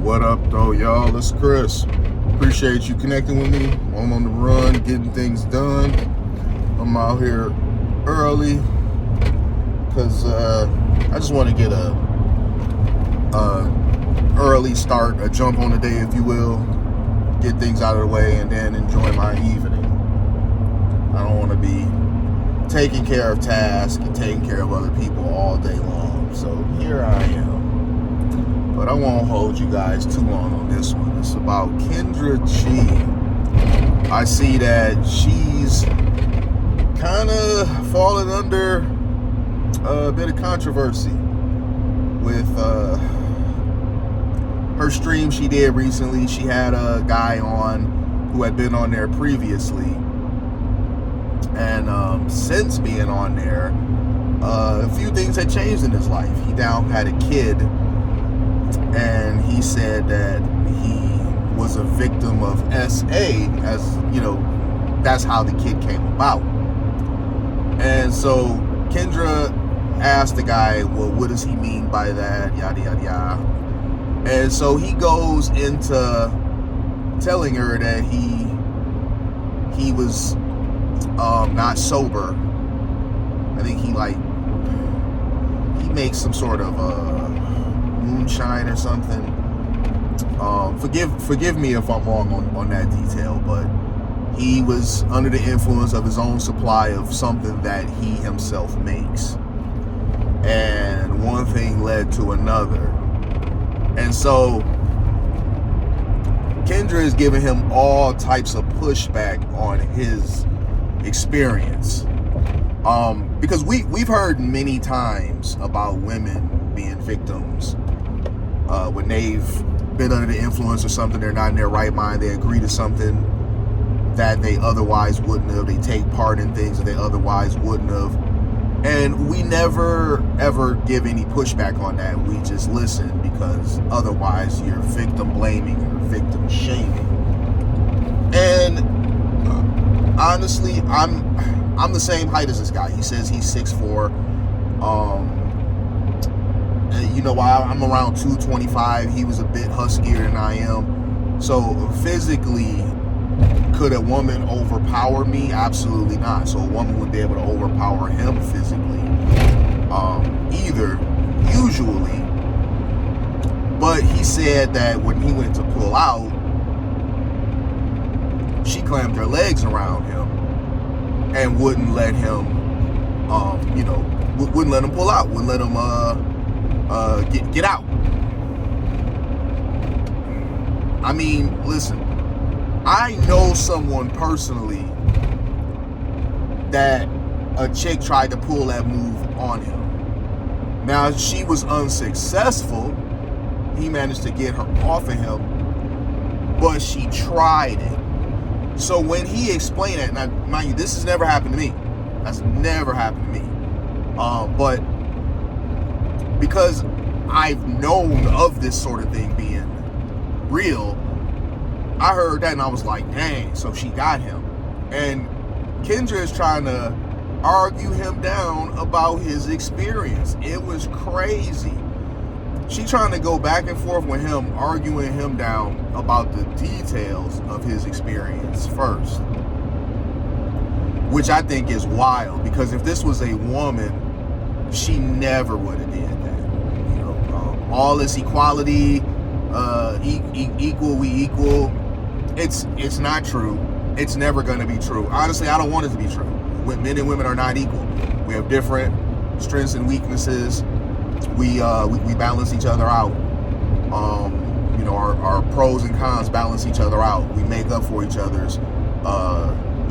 What up, though, y'all? It's Chris. Appreciate you connecting with me. I'm on the run, getting things done. I'm out here early because I just want to get a early start, a jump on the day, if you will. Get things out of the way and then enjoy my evening. I don't want to be taking care of tasks and taking care of other people all day long. So here I am. But I won't hold you guys too long on this one. It's about Kendra G. I see that she's kind of fallen under a bit of controversy with her stream she did recently. She had a guy on who had been on there previously. And since being on there, a few things had changed in his life. He now had a kid. And he said that he was a victim of SA, as you know, that's how the kid came about. And so Kendra asked the guy, well, what does he mean by that? Yada, yada, yada. And so he goes into telling her that he was not sober. I think he makes some sort of moonshine or something. Forgive me if I'm wrong on that detail, but he was under the influence of his own supply of something that he himself makes. And one thing led to another. And so Kendra is giving him all types of pushback on his experience. Because we've heard many times about women being victims when they've been under the influence or something, they're not in their right mind, they agree to something that they otherwise wouldn't have, they take part in things that they otherwise wouldn't have, and we never ever give any pushback on that. We just listen, because otherwise you're victim blaming or victim shaming. And honestly, I'm the same height as this guy. He says he's 6'4". You know, I'm around 225. He was a bit huskier than I am. So physically, could a woman overpower me? Absolutely not. So a woman would be able to overpower him physically. Either, usually. But he said that when he went to pull out, she clamped her legs around him and wouldn't let him, wouldn't let him pull out, wouldn't let him get out. I mean, listen, I know someone personally that a chick tried to pull that move on him. Now, she was unsuccessful. He managed to get her off of him, but she tried it. So when he explained it, now mind you, this has never happened to me. That's never happened to me. But because I've known of this sort of thing being real, I heard that and I was like, dang, so she got him. And Kendra is trying to argue him down about his experience. It was crazy. She trying to go back and forth with him, arguing him down about the details of his experience first. Which I think is wild, because if this was a woman, she never would have did that. You know, all this equality, equal, we equal. It's not true. It's never going to be true. Honestly, I don't want it to be true. Men and women are not equal. We have different strengths and weaknesses. We balance each other out. Our pros and cons balance each other out. We make up for each other's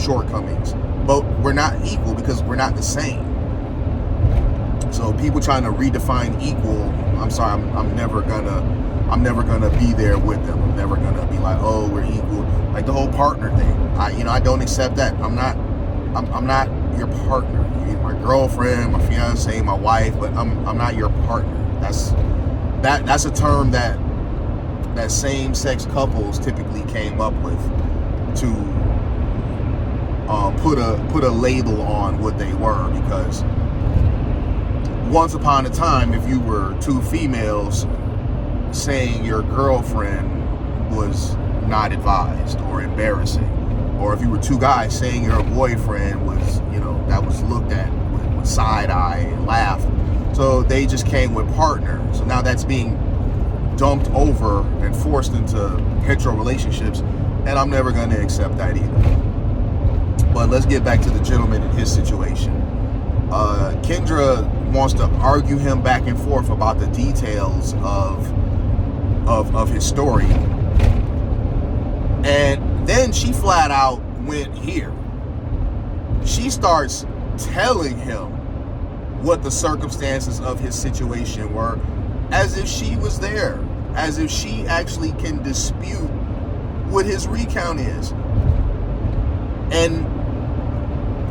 shortcomings. But we're not equal because we're not the same. So people trying to redefine equal, I'm sorry, I'm never gonna be there with them. I'm never gonna be like, oh, we're equal. Like the whole partner thing. I don't accept that. I'm not your partner. You're my girlfriend, my fiance, my wife, but I'm not your partner. That's a term that same-sex couples typically came up with to put a label on what they were, because once upon a time, if you were two females saying your girlfriend was not advised or embarrassing, or if you were two guys saying your boyfriend was, that was looked at with side eye and laughed. So they just came with partner. So now that's being dumped over and forced into hetero relationships, and I'm never going to accept that either. But let's get back to the gentleman in his situation. Kendra wants to argue him back and forth about the details of his story, and then she flat out went here. She starts telling him what the circumstances of his situation were, as if she was there, as if she actually can dispute what his recount is. And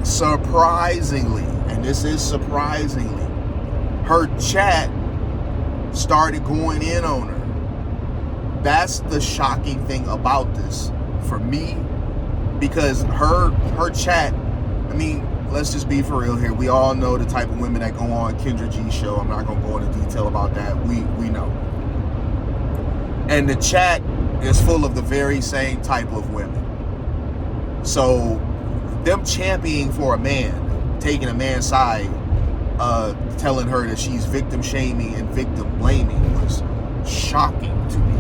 surprisingly, and this is surprisingly, her chat started going in on her. That's the shocking thing about this for me, because her chat, I mean, let's just be for real here. We all know the type of women that go on Kendra G show. I'm not going to go into detail about that. We know. And the chat is full of the very same type of women. So them championing for a man, taking a man's side, telling her that she's victim shaming and victim blaming was shocking to me.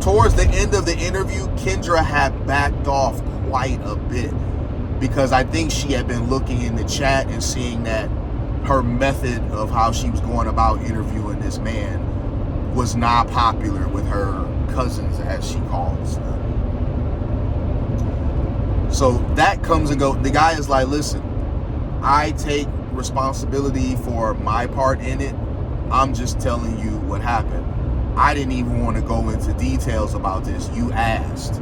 Towards the end of the interview, Kendra had backed off quite a bit, because I think she had been looking in the chat and seeing that her method of how she was going about interviewing this man was not popular with her cousins, as she calls them. So that comes and goes. The guy is like, listen, I take responsibility for my part in it. I'm just telling you what happened. I didn't even want to go into details about this. You asked.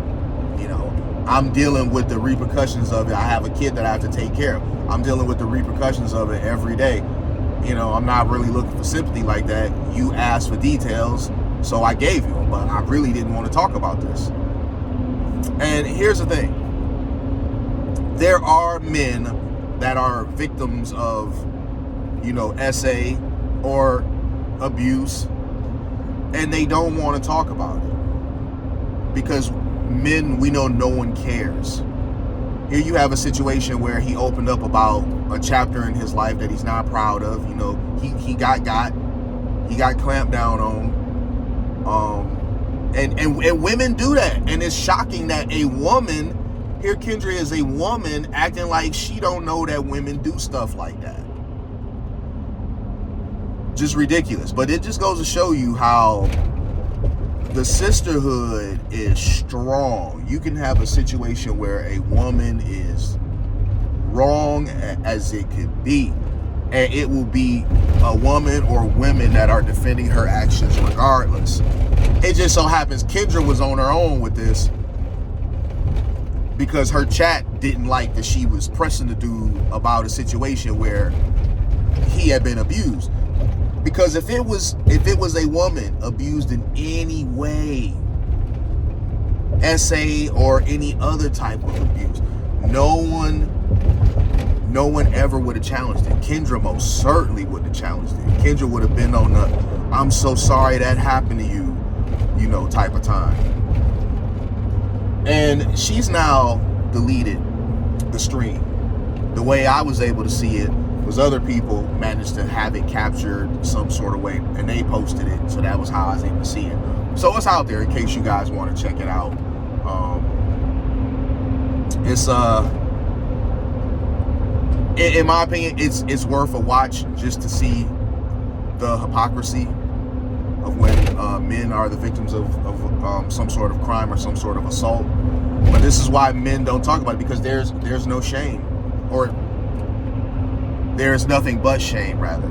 I'm dealing with the repercussions of it. I have a kid that I have to take care of. I'm dealing with the repercussions of it every day. I'm not really looking for sympathy like that. You asked for details, so I gave you them, but I really didn't want to talk about this. And here's the thing. There are men that are victims of, SA or abuse, and they don't want to talk about it. Because men, we know no one cares. Here you have a situation where he opened up about a chapter in his life that he's not proud of. He got clamped down on. And women do that. And it's shocking that a woman, here Kendra is a woman acting like she don't know that women do stuff like that. Just ridiculous. But it just goes to show you how the sisterhood is strong. You can have a situation where a woman is wrong as it could be, and it will be a woman or women that are defending her actions regardless. It just so happens Kendra was on her own with this because her chat didn't like that she was pressing the dude about a situation where he had been abused. Because if it was a woman abused in any way, SA or any other type of abuse, no one ever would have challenged it. Kendra most certainly would have challenged it. Kendra would have been on the "I'm so sorry that happened to you," type of time. And she's now deleted the stream. The way I was able to see it was other people managed to have it captured some sort of way, and they posted it, so that was how I was able to see it. So it's out there in case you guys want to check it out. It's in my opinion, it's worth a watch just to see the hypocrisy of when men are the victims of some sort of crime or some sort of assault. But this is why men don't talk about it, because there's no shame, or there's nothing but shame, rather.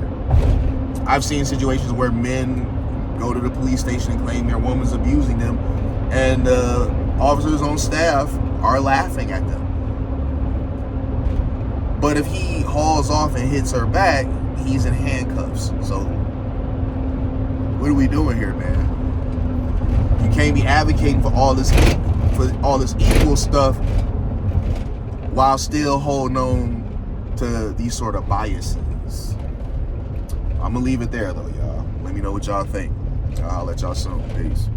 I've seen situations where men go to the police station and claim their woman's abusing them, and officers on staff are laughing at them. But if he hauls off and hits her back, he's in handcuffs. So what are we doing here, man? You can't be advocating for all this equal stuff while still holding on to these sort of biases. I'm gonna leave it there though, y'all. Let me know what y'all think. I'll let y'all soon. Peace.